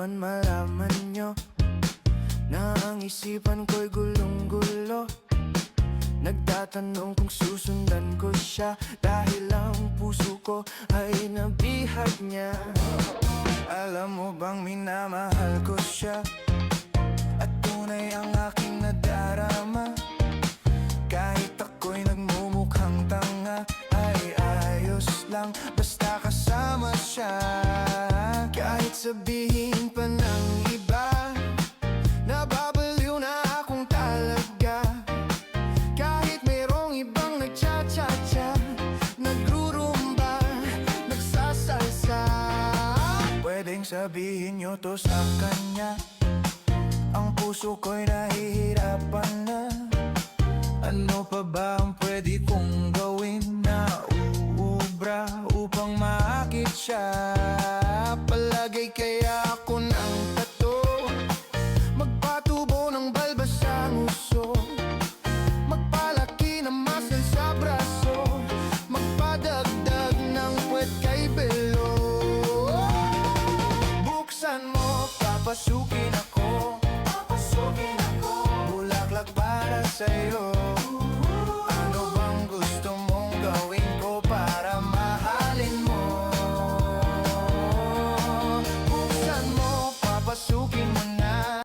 naman malaman nyo na ang isipan ko'y gulong-gulo. Nagtatanong kung susundan ko siya, dahil ang puso ko ay nabihag niya. Alam mo bang minamahal ko siya, at tunay ang aking nadarama. Kahit ako'y nagmumukhang tanga, ay ayos lang basta kasama siya. Kahit sabihin pa ng iba, nababaliw na akong talaga. Kahit mayroong ibang nagcha-cha-cha, nagrurumba, nagsasalsa. Pwedeng sabihin nyo to sa kanya, ang puso ko'y nahihirapan na. Ano pa ba ang pwede kong gawin na uubra upang maakit siya? Palagay kaya ako ng tato, magpatubo ng balbas sa nguso, magpalaki ng muscle sa braso, magpadagdag ng puwet kay belo. Buksan mo, papasukin ako, bulaklak para sa'yo.